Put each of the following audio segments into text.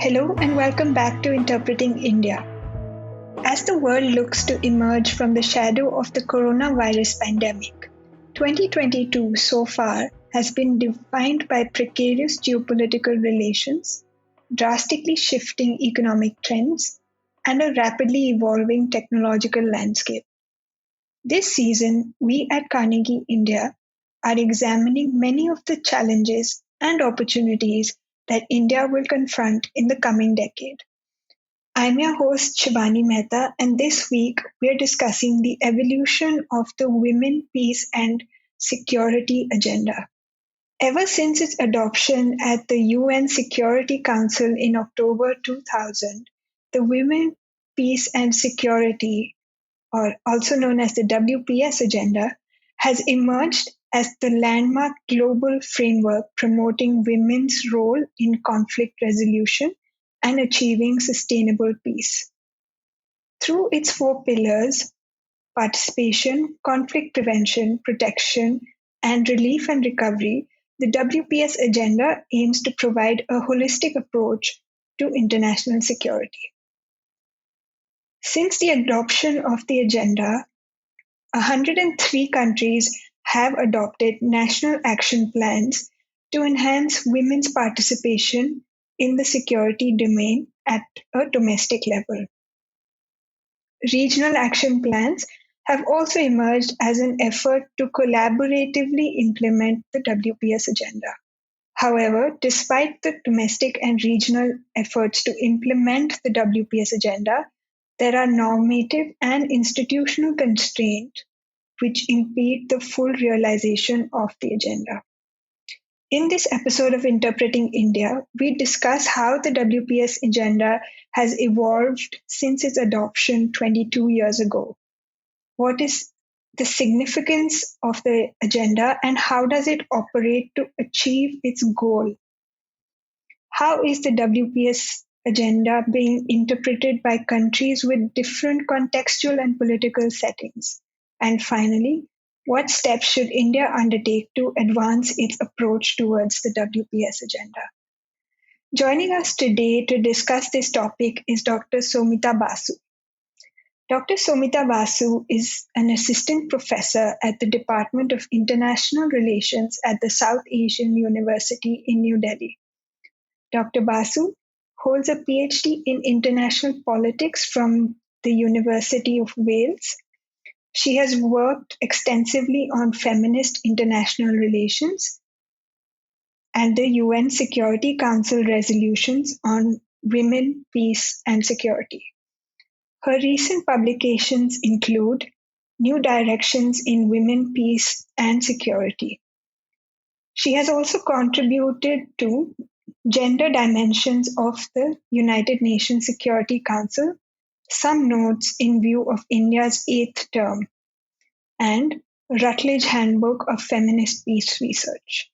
Hello and welcome back to Interpreting India. As the world looks to emerge from the shadow of the coronavirus pandemic, 2022 so far has been defined by precarious geopolitical relations, drastically shifting economic trends, and a rapidly evolving technological landscape. This season, we at Carnegie India are examining many of the challenges and opportunities that India will confront in the coming decade. I'm your host, Shivani Mehta, and this week we are discussing the evolution of the Women, Peace and Security agenda. Ever since its adoption at the UN Security Council in October 2000, the Women, Peace and Security, or also known as the WPS agenda, has emerged as the landmark global framework promoting women's role in conflict resolution and achieving sustainable peace. Through its four pillars, participation, conflict prevention, protection, and relief and recovery, the WPS agenda aims to provide a holistic approach to international security. Since the adoption of the agenda, 103 countries have adopted national action plans to enhance women's participation in the security domain at a domestic level. Regional action plans have also emerged as an effort to collaboratively implement the WPS agenda. However, despite the domestic and regional efforts to implement the WPS agenda, there are normative and institutional constraints which impede the full realization of the agenda. In this episode of Interpreting India, we discuss how the WPS agenda has evolved since its adoption 22 years ago. What is the significance of the agenda and how does it operate to achieve its goal? How is the WPS agenda being interpreted by countries with different contextual and political settings? And finally, what steps should India undertake to advance its approach towards the WPS agenda? Joining us today to discuss this topic is Dr. Soumita Basu. Dr. Soumita Basu is an assistant professor at the Department of International Relations at the South Asian University in New Delhi. Dr. Basu holds a PhD in international politics from the University of Wales. She has worked extensively on feminist international relations and the UN Security Council resolutions on women, peace, and security. Her recent publications include New Directions in Women, Peace, and Security. She has also contributed to Gender Dimensions of the United Nations Security Council, Some Notes in View of India's 8th Term, and Rutledge Handbook of Feminist Peace Research.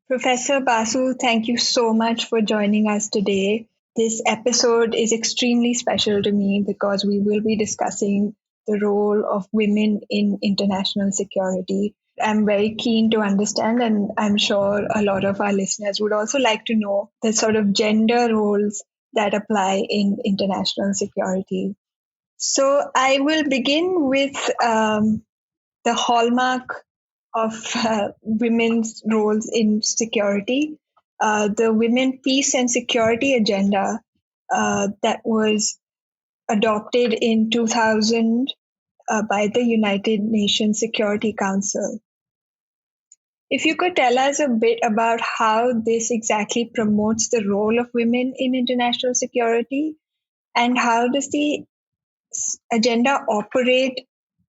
Professor Basu, thank you so much for joining us today. This episode is extremely special to me because we will be discussing the role of women in international security. I'm very keen to understand, and I'm sure a lot of our listeners would also like to know the sort of gender roles that apply in international security. So I will begin with the hallmark of women's roles in security. The Women, Peace and Security agenda that was adopted in 2000 by the United Nations Security Council. If you could tell us a bit about how this exactly promotes the role of women in international security, and how does the agenda operate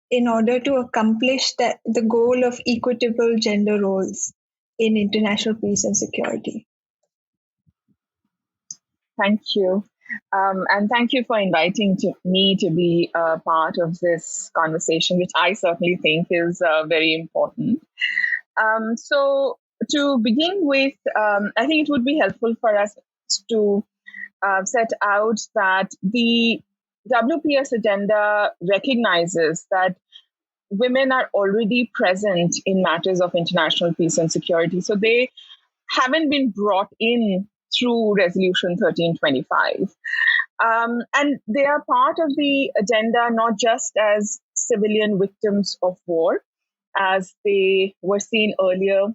in order to accomplish the goal of equitable gender roles in international peace and security? Thank you. And thank you for inviting me to be a part of this conversation, which I certainly think is very important. So to begin with, I think it would be helpful for us to set out that the WPS agenda recognizes that women are already present in matters of international peace and security. So they haven't been brought in through Resolution 1325. And they are part of the agenda not just as civilian victims of war, as they were seen earlier,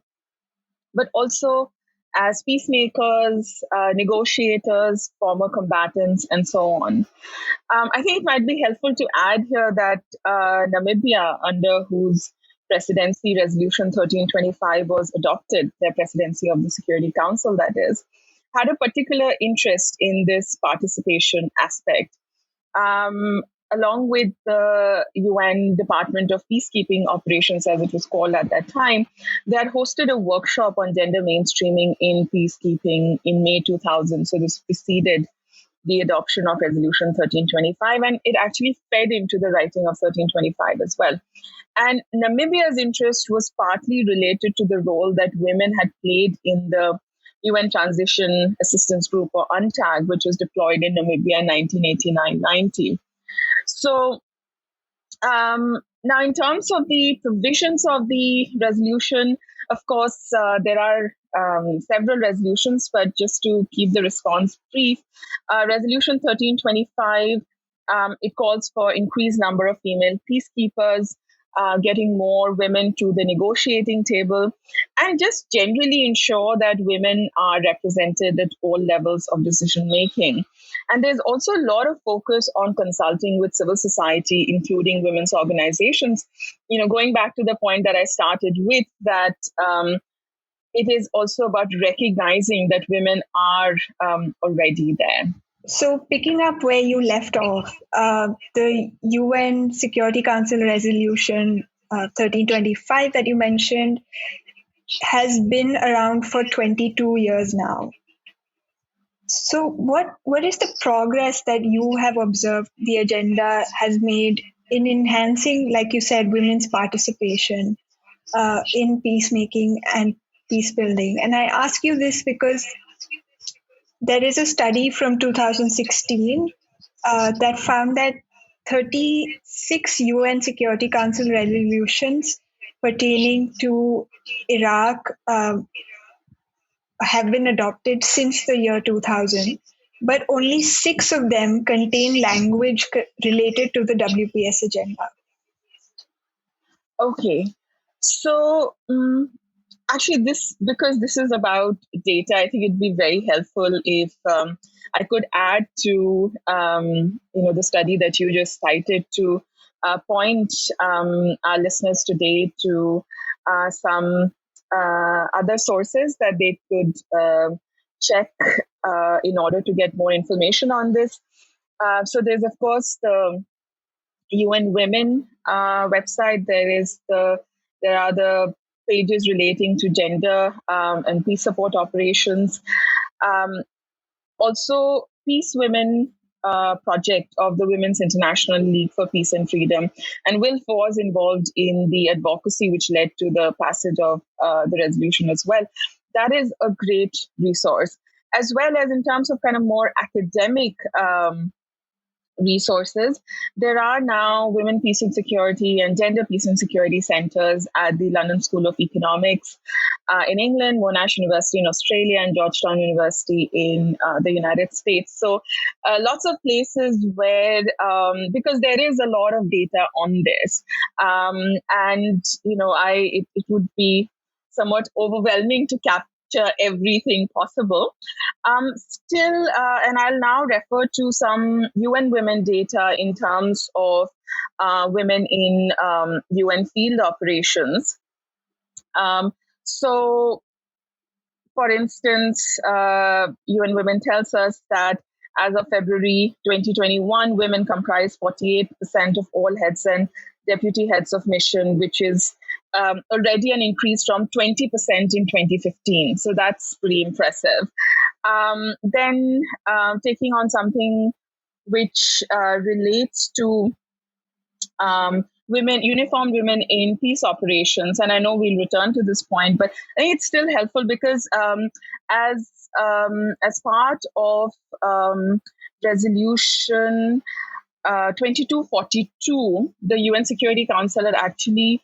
but also as peacemakers, negotiators, former combatants, and so on. I think it might be helpful to add here that Namibia, under whose presidency Resolution 1325 was adopted, their presidency of the Security Council, that is, had a particular interest in this participation aspect. Along with the UN Department of Peacekeeping Operations, as it was called at that time, they had hosted a workshop on gender mainstreaming in peacekeeping in May 2000. So this preceded the adoption of Resolution 1325, and it actually fed into the writing of 1325 as well. And Namibia's interest was partly related to the role that women had played in the UN Transition Assistance Group, or UNTAG, which was deployed in Namibia in 1989-90. So now, in terms of the provisions of the resolution, of course, there are several resolutions, but just to keep the response brief, Resolution 1325, it calls for increased number of female peacekeepers, getting more women to the negotiating table, and just generally ensure that women are represented at all levels of decision making. And there's also a lot of focus on consulting with civil society, including women's organizations. Going back to the point that I started with, that it is also about recognizing that women are already there. So, picking up where you left off, the UN Security Council Resolution 1325 that you mentioned has been around for 22 years now. So, what is the progress that you have observed the agenda has made in enhancing, like you said, women's participation in peacemaking and peace building? And I ask you this because there is a study from 2016 that found that 36 UN Security Council resolutions pertaining to Iraq have been adopted since the year 2000, but only 6 of them contain language related to the WPS agenda. Okay. So, actually, because this is about data, I think it'd be very helpful if I could add to the study that you just cited to point our listeners today to some other sources that they could check in order to get more information on this. So there's, of course, the UN Women website. There are the pages relating to gender and peace support operations. Also, Peace Women project of the Women's International League for Peace and Freedom. And Wilf was involved in the advocacy which led to the passage of the resolution as well. That is a great resource, as well as in terms of kind of more academic resources. There are now Women, Peace and Security and Gender, Peace and Security centers at the London School of Economics in England, Monash University in Australia, and Georgetown University in the United States. So lots of places where, because there is a lot of data on this, and it would be somewhat overwhelming to capture everything possible. Still, and I'll now refer to some UN Women data in terms of women in UN field operations. So, for instance, UN Women tells us that as of February 2021, women comprise 48% of all heads and deputy heads of mission, which is already an increase from 20% in 2015. So that's pretty impressive. Then taking on something which relates to uniformed women in peace operations, and I know we'll return to this point, but I think it's still helpful because as part of resolution 2242, the UN Security Council had actually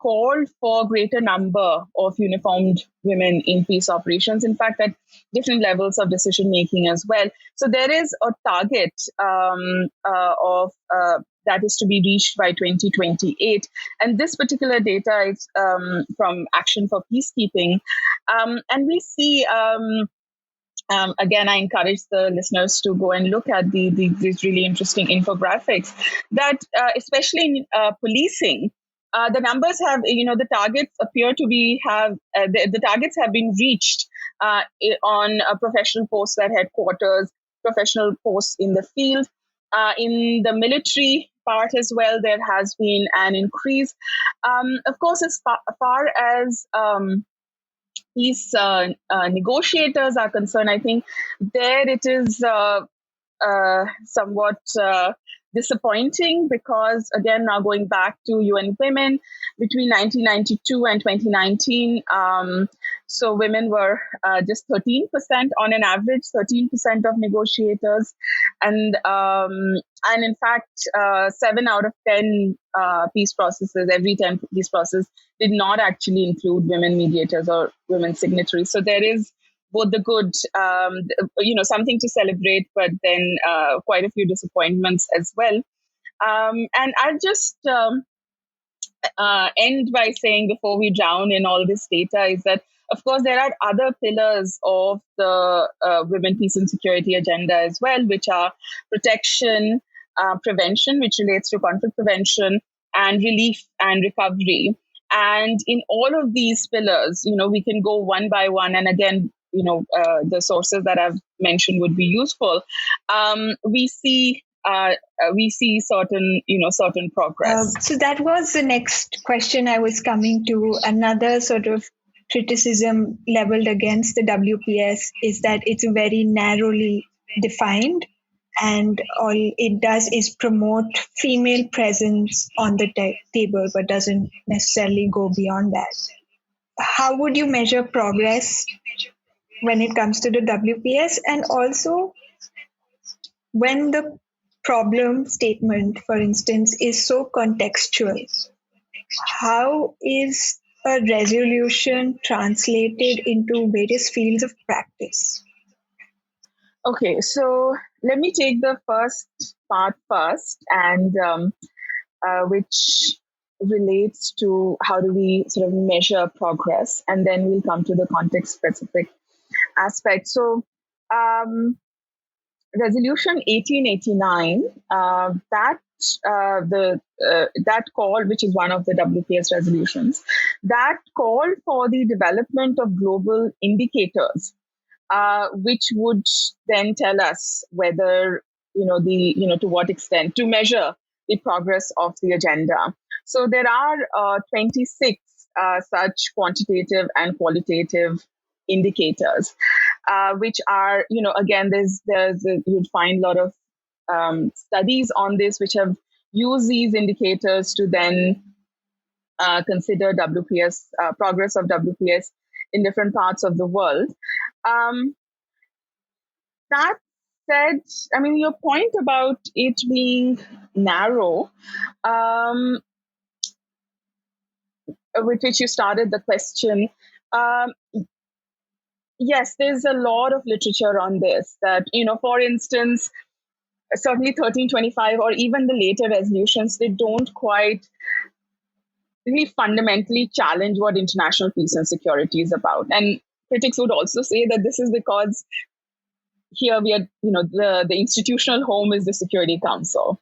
called for greater number of uniformed women in peace operations. In fact, at different levels of decision making as well. So there is a target of that is to be reached by 2028. And this particular data is from Action for Peacekeeping. And we see again, I encourage the listeners to go and look at these really interesting infographics that, especially in policing, the numbers have, the targets appear to be the targets have been reached on professional posts at headquarters, professional posts in the field, in the military part as well. There has been an increase. Of course, as far as these negotiators are concerned, I think there it is somewhat disappointing because, again, now going back to UN Women, between 1992 and 2019, so women were just 13% on an average, 13% of negotiators. And in fact, 7 out of 10 peace processes, every 10 peace process did not actually include women mediators or women signatories. So there is both the good, something to celebrate, but then quite a few disappointments as well. And I'll just end by saying, before we drown in all this data, is that, of course, there are other pillars of the Women, Peace and Security agenda as well, which are protection, prevention, which relates to conflict prevention, and relief and recovery. And in all of these pillars, we can go one by one. And again, the sources that I've mentioned would be useful. We see certain progress. So that was the next question I was coming to. Another sort of criticism leveled against the WPS is that it's very narrowly defined, and all it does is promote female presence on the table, but doesn't necessarily go beyond that. How would you measure progress when it comes to the WPS? And also, when the problem statement, for instance, is so contextual, how is a resolution translated into various fields of practice? Okay, so let me take the first part first, and which relates to how do we sort of measure progress, and then we'll come to the context specific aspect. So Resolution 1889, that call, which is one of the WPS resolutions, that called for the development of global indicators, which would then tell us whether, to what extent to measure the progress of the agenda. So there are 26 such quantitative and qualitative indicators, which are, again, you'd find a lot of studies on this, which have used these indicators to then consider WPS, progress of WPS in different parts of the world. That said, I mean, your point about it being narrow, with which you started the question, yes, there's a lot of literature on this that, for instance, certainly 1325 or even the later resolutions, they don't quite really fundamentally challenge what international peace and security is about. And critics would also say that this is because here we are, the institutional home is the Security Council.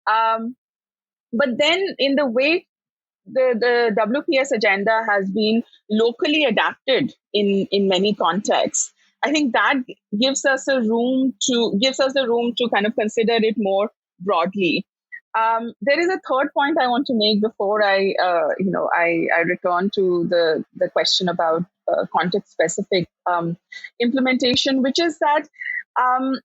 But then in the way the WPS agenda has been locally adapted in many contexts, I think that gives us the room to kind of consider it more broadly. There is a third point I want to make before I return to the question about context specific implementation, which is that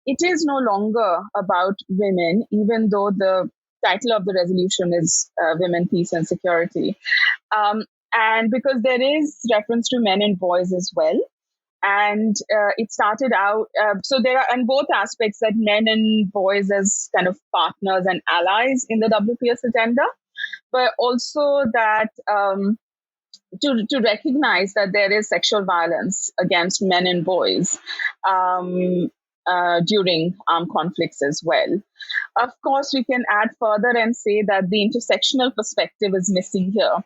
it is no longer about women, even though the title of the resolution is Women, Peace and Security. And because there is reference to men and boys as well. And it started out, so there are in both aspects that men and boys as kind of partners and allies in the WPS agenda, but also that to recognize that there is sexual violence against men and boys during armed conflicts as well. Of course, we can add further and say that the intersectional perspective is missing here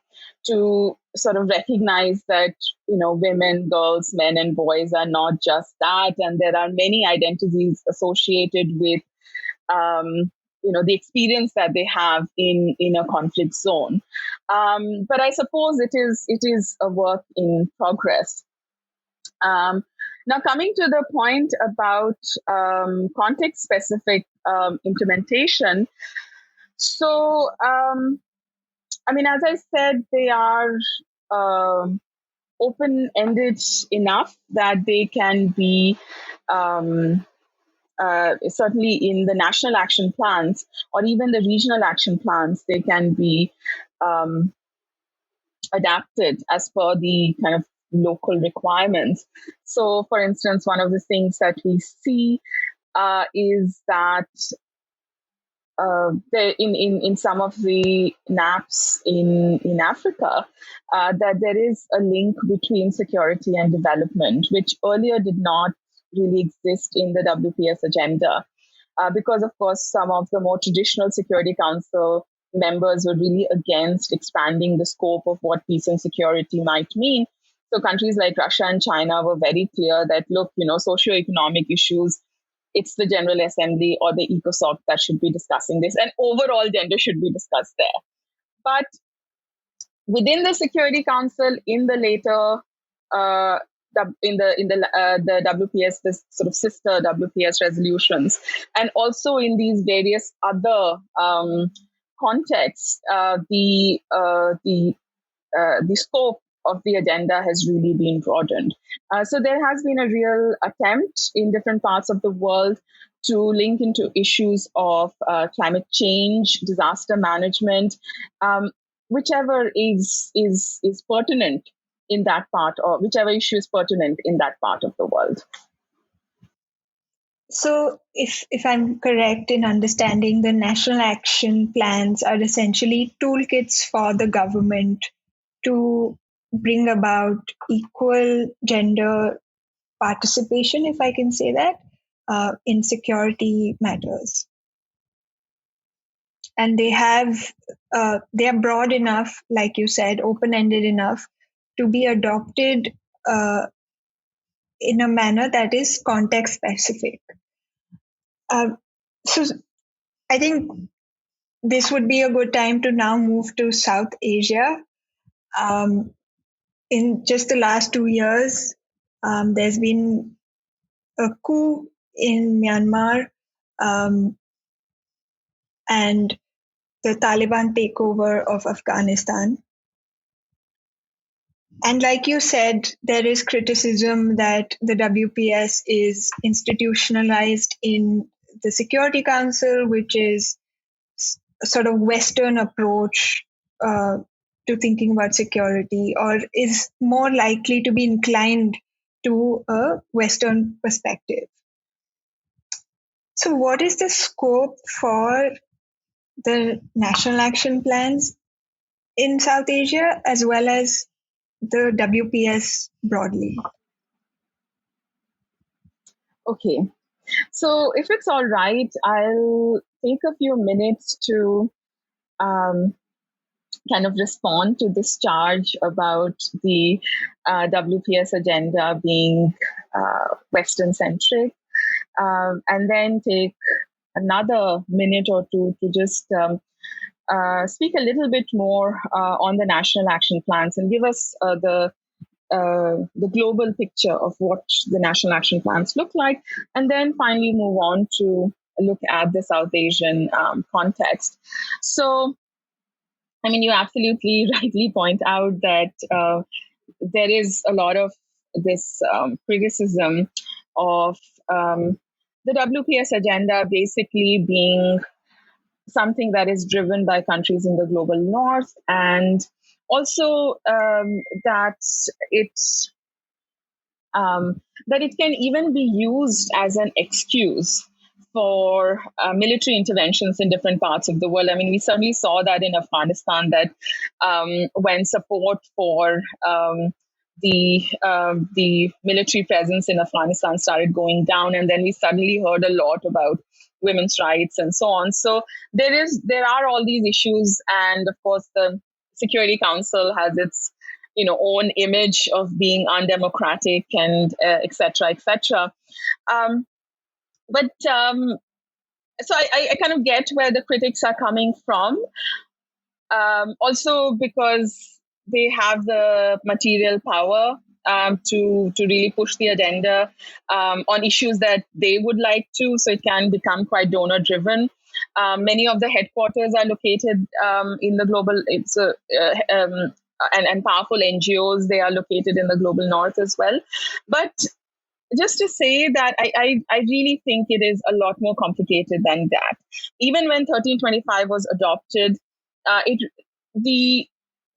to sort of recognize that, women, girls, men, and boys are not just that. And there are many identities associated with, the experience that they have in a conflict zone. But I suppose it is a work in progress. Now, coming to the point about context specific implementation. So, as I said, they are open ended enough that they can be certainly in the national action plans or even the regional action plans, they can be adapted as per the kind of local requirements. So, for instance, one of the things that we see is that in some of the NAPs in Africa, that there is a link between security and development, which earlier did not really exist in the WPS agenda, because of course some of the more traditional Security Council members were really against expanding the scope of what peace and security might mean. So countries like Russia and China were very clear that, look, socioeconomic issues, it's the General Assembly or the ECOSOC that should be discussing this, and overall gender should be discussed there. But within the Security Council, in the later, the WPS, this sort of sister WPS resolutions, and also in these various other contexts, the scope of the agenda has really been broadened. So there has been a real attempt in different parts of the world to link into issues of climate change, disaster management, whichever is pertinent in that part, or whichever issue is pertinent in that part of the world. So if I'm correct in understanding, the national action plans are essentially toolkits for the government to bring about equal gender participation, if I can say that, in security matters. And they are broad enough, like you said, open-ended enough to be adopted in a manner that is context specific. So I think this would be a good time to now move to South Asia. In just the last 2 years, there's been a coup in Myanmar, and the Taliban takeover of Afghanistan. And like you said, there is criticism that the WPS is institutionalized in the Security Council, which is a sort of Western approach to thinking about security, or is more likely to be inclined to a Western perspective. So what is the scope for the national action plans in South Asia as well as the WPS broadly? Okay. So if it's all right, I'll take a few minutes to kind of respond to this charge about the WPS agenda being Western centric, and then take another minute or two to just speak a little bit more on the national action plans and give us the global picture of what the national action plans look like, and then finally move on to look at the South Asian context. So, you absolutely rightly point out that there is a lot of this criticism of the WPS agenda basically being something that is driven by countries in the global north, and also that it's that it can even be used as an excuse for military interventions in different parts of the world. I mean, we certainly saw that in Afghanistan, that when support for the military presence in Afghanistan started going down, and then we suddenly heard a lot about women's rights and so on. So there are all these issues, and of course the Security Council has its own image of being undemocratic and et cetera, et cetera. But so I kind of get where the critics are coming from. Also because they have the material power to really push the agenda on issues that they would like to, so it can become quite donor driven. Many of the headquarters are located in the global. And powerful NGOs, they are located in the global north as well. But just to say that I really think it is a lot more complicated than that. Even when 1325 was adopted, the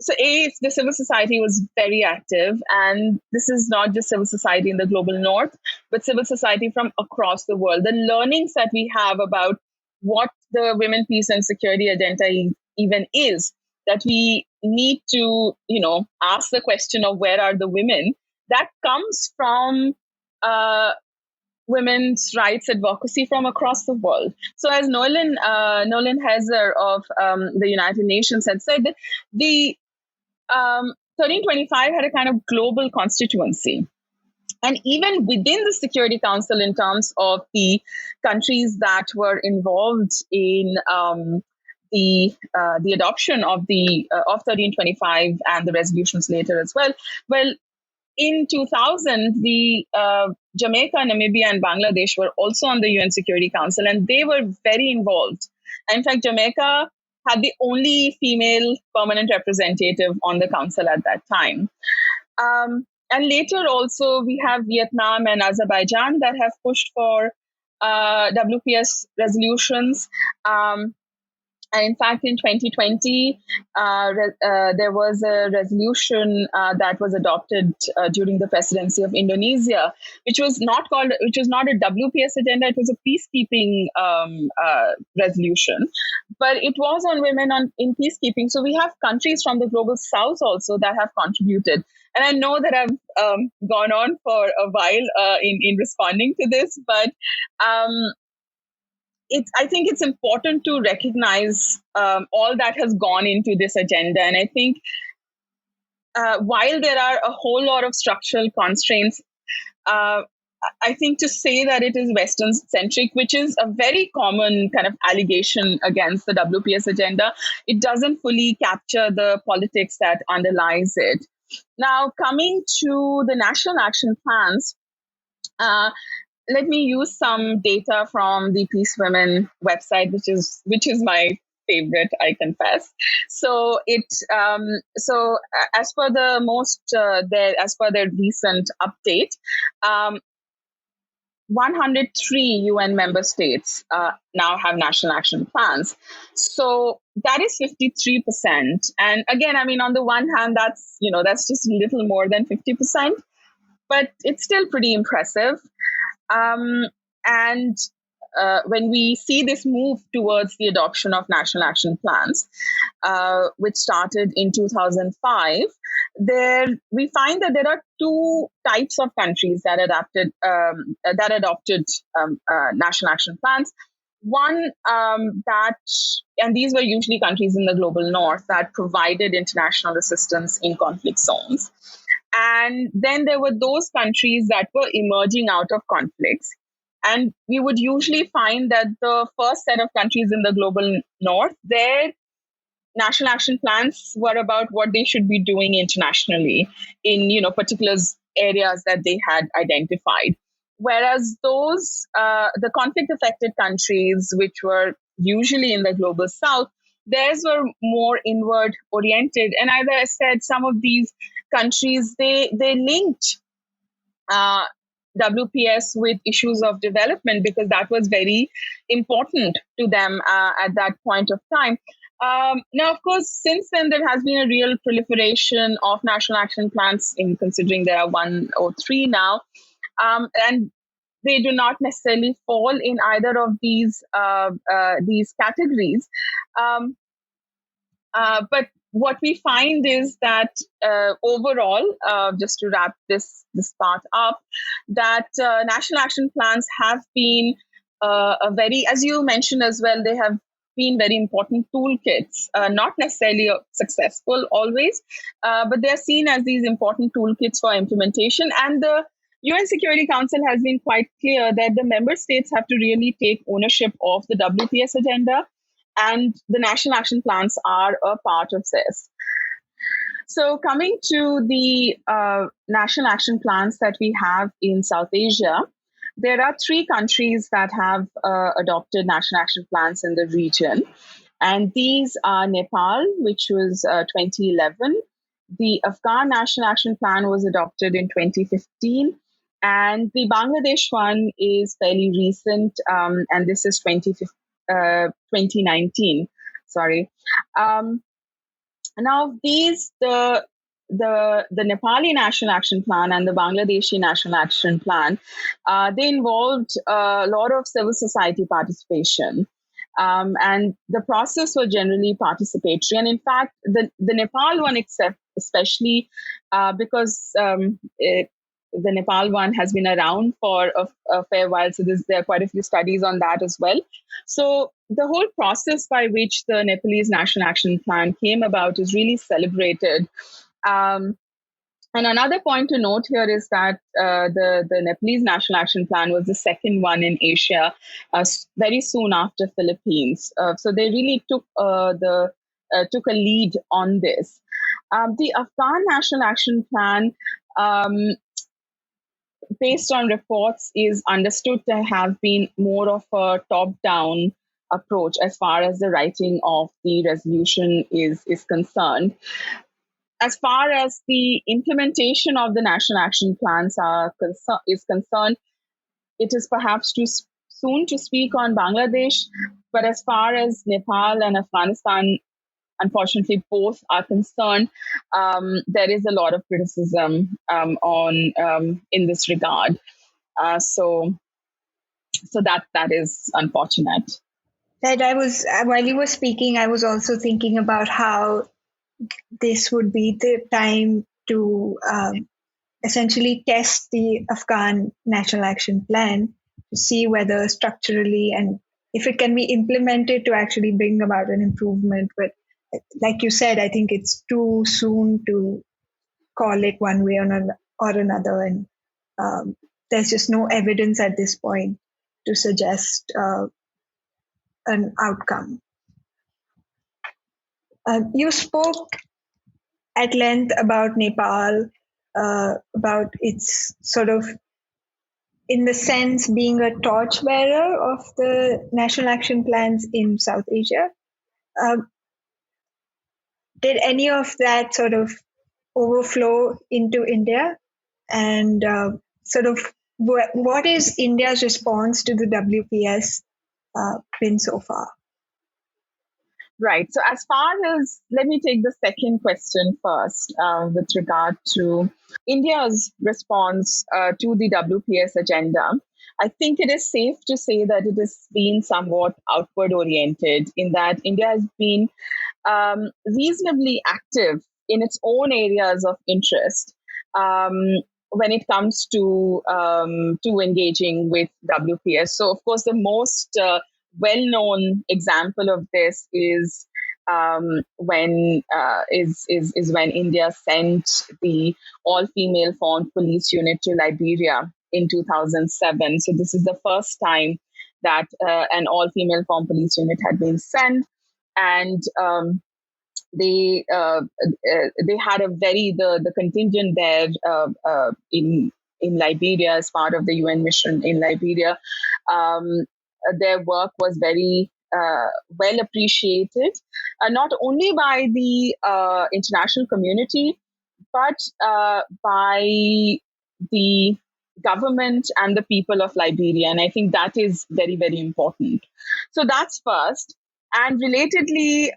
civil society was very active, and this is not just civil society in the global north, but civil society from across the world. The learnings that we have about what the women, peace, and security agenda even is, that we need to, ask the question of where are the women, that comes from women's rights advocacy from across the world. So as Nolan Heiser of the United Nations had said, that the 1325 had a kind of global constituency. And even within the Security Council, in terms of the countries that were involved in the adoption of 1325 and the resolutions later as well, in 2000, the Jamaica, Namibia, and Bangladesh were also on the UN Security Council, and they were very involved. In fact, Jamaica had the only female permanent representative on the council at that time. And later also, we have Vietnam and Azerbaijan that have pushed for WPS resolutions. And in fact, in 2020, there was a resolution that was adopted during the presidency of Indonesia, which was not a WPS agenda. It was a peacekeeping resolution, but it was on women in peacekeeping. So we have countries from the global south also that have contributed. And I know that I've gone on for a while in responding to this, but I think it's important to recognize all that has gone into this agenda. And I think while there are a whole lot of structural constraints, I think to say that it is Western-centric, which is a very common kind of allegation against the WPS agenda, it doesn't fully capture the politics that underlies it. Now, coming to the national action plans, let me use some data from the Peace Women website, which is my favorite, I confess. So as per their recent update, 103 UN member states now have national action plans. So that is 53%. And again, I mean, on the one hand, that's just a little more than 50%, but it's still pretty impressive. And when we see this move towards the adoption of national action plans, which started in 2005, we find that there are two types of countries that adopted national action plans. One and these were usually countries in the global north that provided international assistance in conflict zones. And then there were those countries that were emerging out of conflicts. And we would usually find that the first set of countries in the global north, their national action plans were about what they should be doing internationally in, particular areas that they had identified. Whereas the conflict-affected countries, which were usually in the global south, theirs were more inward oriented. And as I said, some of these countries, they linked WPS with issues of development because that was very important to them at that point of time. Now, of course, since then there has been a real proliferation of national action plans. In considering there are one or three now, and they do not necessarily fall in either of these categories. Um, but what we find is that overall, just to wrap this part up, that national action plans have been a very, as you mentioned as well, they have been very important toolkits, not necessarily successful always, but they are seen as these important toolkits for implementation. And the UN Security Council has been quite clear that the member states have to really take ownership of the WPS agenda, and the national action plans are a part of this. So, coming to the national action plans that we have in South Asia, there are three countries that have adopted national action plans in the region. And these are Nepal, which was 2011. The Afghan National Action Plan was adopted in 2015. And the Bangladesh one is fairly recent, and this is 2019. Sorry. Now, the Nepali National Action Plan and the Bangladeshi National Action Plan, they involved a lot of civil society participation. And the process was generally participatory. And in fact, the Nepal one, especially because the Nepal one has been around for a fair while, so there are quite a few studies on that as well. So the whole process by which the Nepalese National Action Plan came about is really celebrated. And another point to note here is that the Nepalese National Action Plan was the second one in Asia, very soon after Philippines. So they really took a lead on this. The Afghan National Action Plan, based on reports, is understood to have been more of a top-down approach as far as the writing of the resolution is concerned. As far as the implementation of the national action plans is concerned, it is perhaps too soon to speak on Bangladesh. But as far as Nepal and Afghanistan, unfortunately, both are concerned, there is a lot of criticism in this regard. So that is unfortunate. That while you were speaking, I was also thinking about how this would be the time to essentially test the Afghan National Action Plan to see whether structurally and if it can be implemented to actually bring about an improvement. But like you said, I think it's too soon to call it one way or another. And there's just no evidence at this point to suggest an outcome. You spoke at length about Nepal, about its sort of, in the sense, being a torchbearer of the national action plans in South Asia. Did any of that sort of overflow into India? And sort of, what is India's response to the WPS been so far? Right. So as far as, let me take the second question first, with regard to India's response to the WPS agenda. I think it is safe to say that it has been somewhat outward oriented, in that India has been reasonably active in its own areas of interest when it comes to engaging with WPS. So, of course, the most well-known example of this is when India sent the all-female formed police unit to Liberia in 2007. So this is the first time that an all-female formed police unit had been sent, and they had the contingent there in Liberia as part of the UN mission in Liberia. Their work was very well appreciated, not only by the international community, but by the government and the people of Liberia. And I think that is very, very important. So that's first. And relatedly,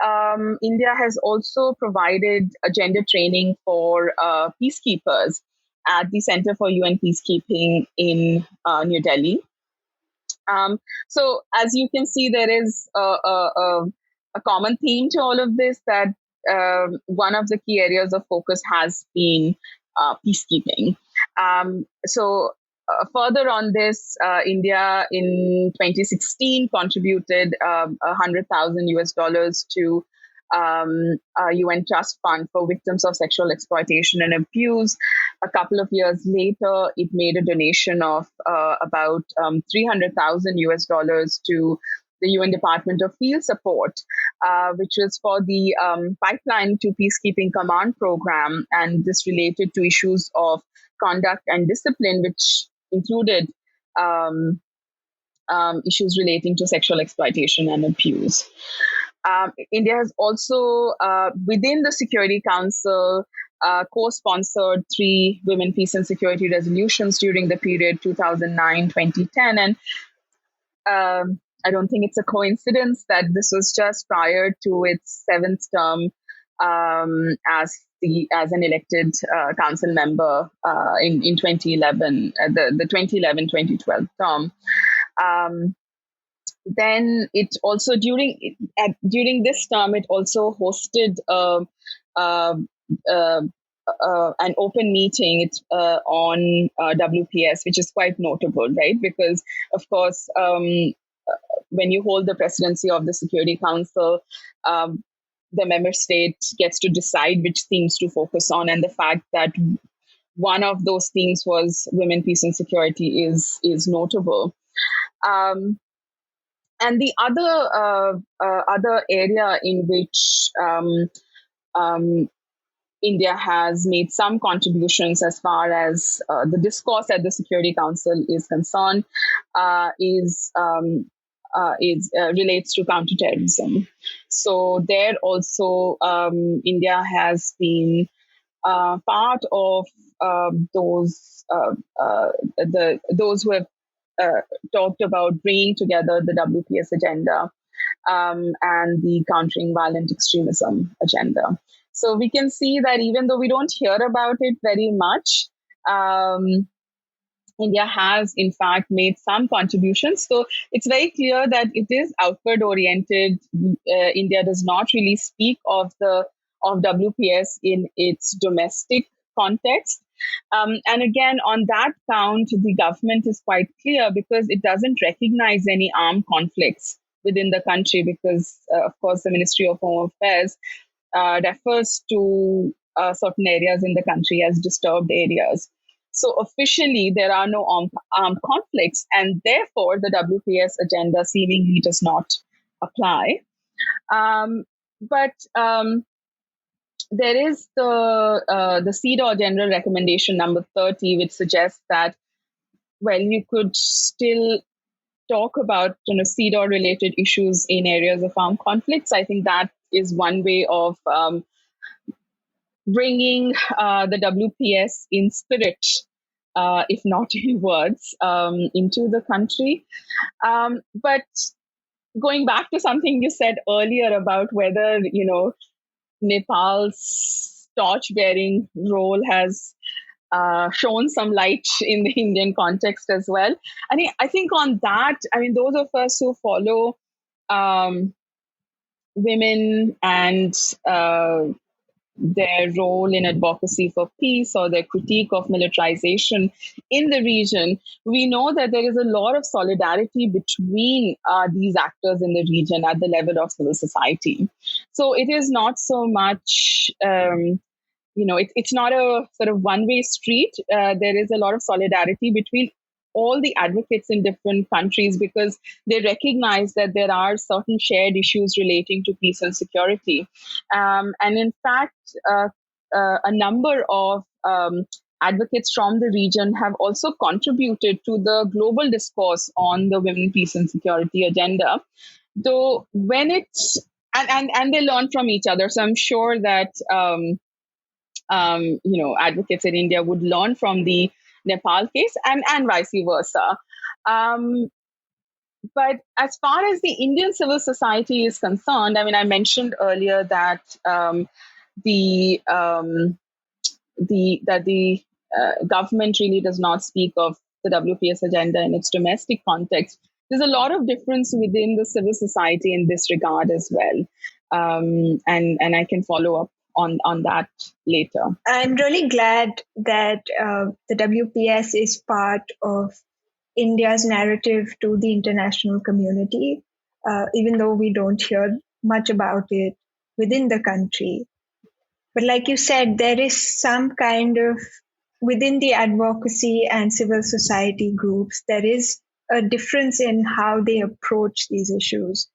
India has also provided gender training for peacekeepers at the Center for UN Peacekeeping in New Delhi. So, as you can see, there is a common theme to all of this, that one of the key areas of focus has been peacekeeping. Further on this, India in 2016 contributed 100,000 US dollars to a UN trust fund for victims of sexual exploitation and abuse. A couple of years later, it made a donation of about 300,000 US dollars to the UN Department of Field Support, which was for the Pipeline to Peacekeeping Command program. And this related to issues of conduct and discipline, which included issues relating to sexual exploitation and abuse. India has also, within the Security Council, co-sponsored 3 Women, Peace and Security resolutions during the period 2009-2010. And I don't think it's a coincidence that this was just prior to its 7th term as an elected council member in 2011, the 2011-2012 term. Then it also during this term, it also hosted an open meeting on WPS, which is quite notable, right? Because of course, when you hold the presidency of the Security Council, the member state gets to decide which themes to focus on, and the fact that one of those themes was women, peace, and security is notable. And the other area in which India has made some contributions as far as the discourse at the Security Council is concerned relates to counterterrorism. So there also, India has been part of those who have talked about bringing together the WPS agenda and the countering violent extremism agenda. So we can see that even though we don't hear about it very much, India has in fact made some contributions. So it's very clear that it is outward oriented. India does not really speak of WPS in its domestic context. And again, on that count, the government is quite clear because it doesn't recognize any armed conflicts within the country because, of course, the Ministry of Home Affairs refers to certain areas in the country as disturbed areas. So officially, there are no armed conflicts, and therefore the WPS agenda seemingly does not apply. But there is the CEDAW General Recommendation number 30, which suggests that, well, you could still talk about CEDAW related issues in areas of armed conflicts. I think that is one way of bringing the WPS in spirit, if not in words, into the country. But going back to something you said earlier about whether, Nepal's torch-bearing role has shown some light in the Indian context as well. I think on that, those of us who follow women and their role in advocacy for peace or their critique of militarization in the region, we know that there is a lot of solidarity between these actors in the region at the level of civil society. So it is not so much, it's not a sort of one-way street. There is a lot of solidarity between all the advocates in different countries because they recognize that there are certain shared issues relating to peace and security. And in fact, a number of advocates from the region have also contributed to the global discourse on the women, peace and security agenda. Though when it's, and they learn from each other. So I'm sure that, advocates in India would learn from the Nepal case and vice versa. But as far as the Indian civil society is concerned, I mean, I mentioned earlier that the government really does not speak of the WPS agenda in its domestic context. There's a lot of difference within the civil society in this regard as well, and I can follow up on that later. I'm really glad that the WPS is part of India's narrative to the international community, even though we don't hear much about it within the country. But like you said, there is some kind of, within the advocacy and civil society groups, there is a difference in how they approach these issues.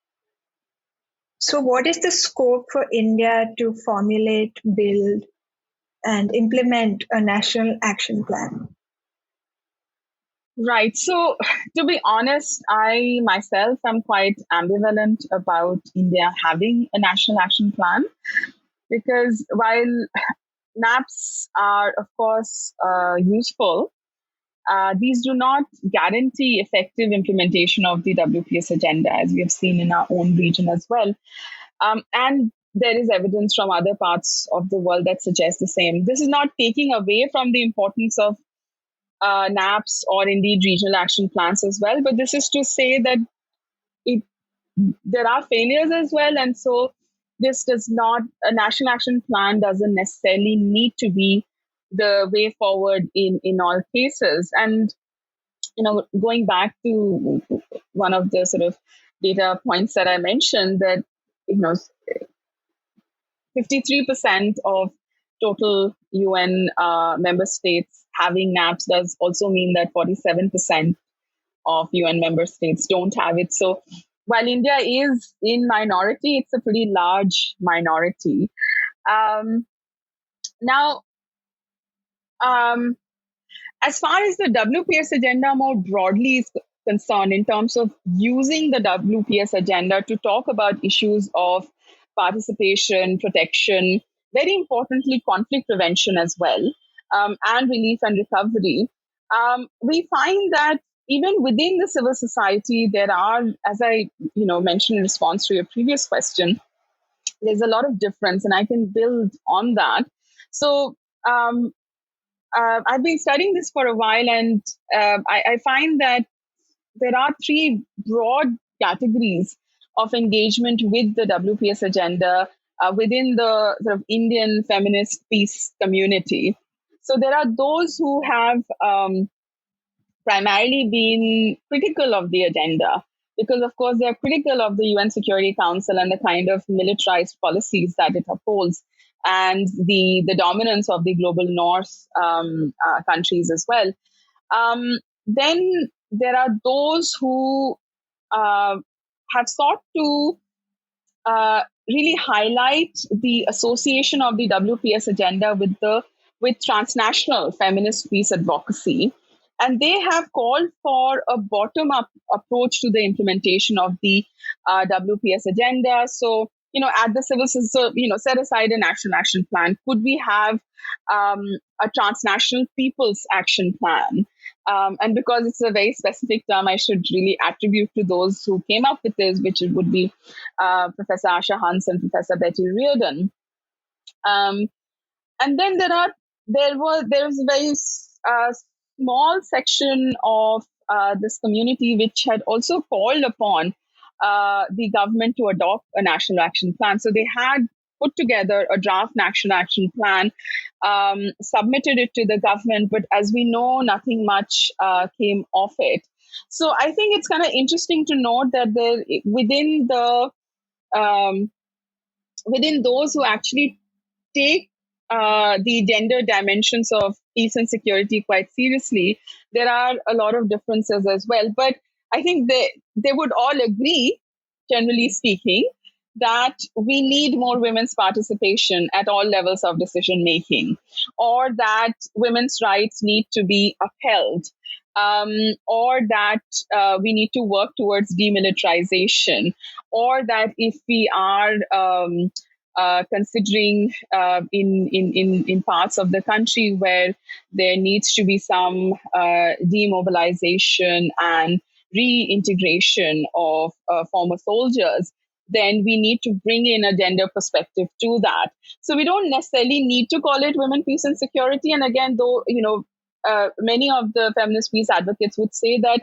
So, what is the scope for India to formulate, build, and implement a national action plan? Right. So, to be honest, I myself am quite ambivalent about India having a national action plan, because while NAPs are, of course, useful, these do not guarantee effective implementation of the WPS agenda, as we have seen in our own region as well. And there is evidence from other parts of the world that suggests the same. This is not taking away from the importance of NAPs or indeed regional action plans as well, but this is to say that it, there are failures as well. And so this does not, a national action plan doesn't necessarily need to be the way forward in all cases. And going back to one of the sort of data points that I mentioned, that 53% of total UN member states having NAPs does also mean that 47% of UN member states don't have it. So while India is in minority, it's a pretty large minority. Now, as far as the WPS agenda more broadly is concerned, in terms of using the WPS agenda to talk about issues of participation, protection, very importantly, conflict prevention as well, and relief and recovery, we find that even within the civil society, there are, as I mentioned in response to your previous question, there's a lot of difference, and I can build on that. So I've been studying this for a while, and I find that there are three broad categories of engagement with the WPS agenda within the sort of Indian feminist peace community. So there are those who have primarily been critical of the agenda, because, of course, they're critical of the UN Security Council and the kind of militarized policies that it upholds, and the dominance of the global north countries as well. Then there are those who have sought to really highlight the association of the WPS agenda with transnational feminist peace advocacy. And they have called for a bottom-up approach to the implementation of the WPS agenda. So, at the civil society, set aside a national action plan. Could we have a transnational people's action plan? And because it's a very specific term, I should really attribute to those who came up with this, which would be Professor Asha Hans and Professor Betty Reardon. And then there was a very small section of this community which had also called upon the government to adopt a national action plan. So they had put together a draft national action plan, submitted it to the government, but as we know, nothing much came of it. So I think it's kind of interesting to note that within those who actually take the gender dimensions of peace and security quite seriously, there are a lot of differences as well. But I think they would all agree, generally speaking, that we need more women's participation at all levels of decision making, or that women's rights need to be upheld, or that we need to work towards demilitarization, or that if we are considering in parts of the country where there needs to be some demobilization and reintegration of former soldiers, then we need to bring in a gender perspective to that. So we don't necessarily need to call it women, peace, and security. And again, though, many of the feminist peace advocates would say that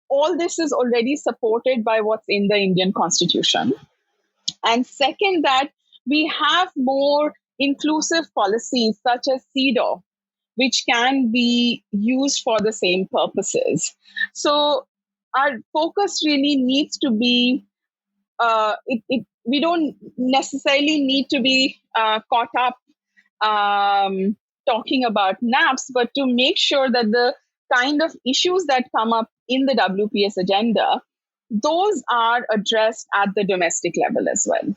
all this is already supported by what's in the Indian Constitution. And second, that we have more inclusive policies such as CEDAW, which can be used for the same purposes. So our focus really needs to be, we don't necessarily need to be caught up talking about NAPs, but to make sure that the kind of issues that come up in the WPS agenda, those are addressed at the domestic level as well.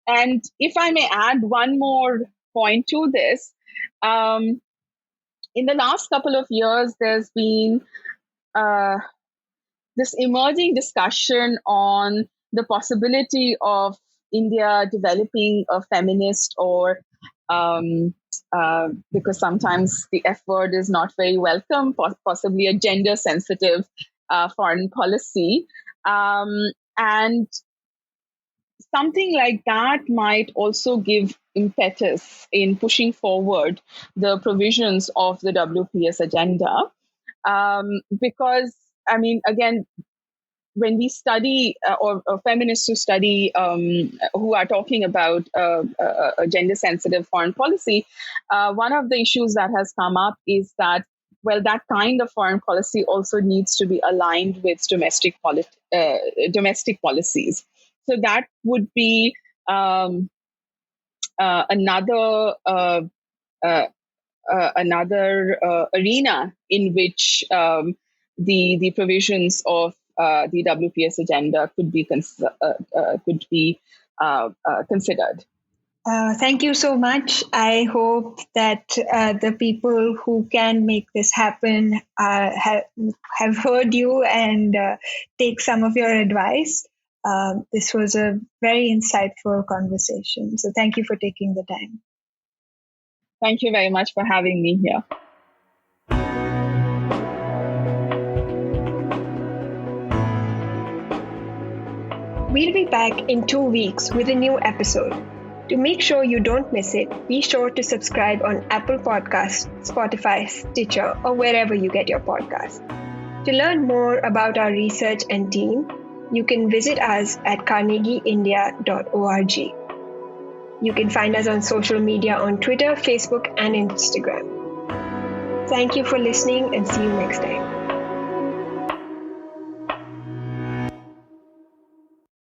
And if I may add one more point to this, in the last couple of years, there's been this emerging discussion on the possibility of India developing a feminist or because sometimes the F word is not very welcome, possibly a gender sensitive foreign policy. And something like that might also give impetus in pushing forward the provisions of the WPS agenda. Because, I mean, again, when we study or feminists who study, who are talking about a gender sensitive foreign policy, one of the issues that has come up is that, well, that kind of foreign policy also needs to be aligned with domestic policies. So that would be another arena in which the provisions of the WPS agenda could be considered. Thank you so much. I hope that the people who can make this happen have heard you and take some of your advice. This was a very insightful conversation. So thank you for taking the time. Thank you very much for having me here. We'll be back in 2 weeks with a new episode. To make sure you don't miss it, be sure to subscribe on Apple Podcasts, Spotify, Stitcher, or wherever you get your podcasts. To learn more about our research and team, you can visit us at carnegieindia.org. You can find us on social media on Twitter, Facebook, and Instagram. Thank you for listening and see you next time.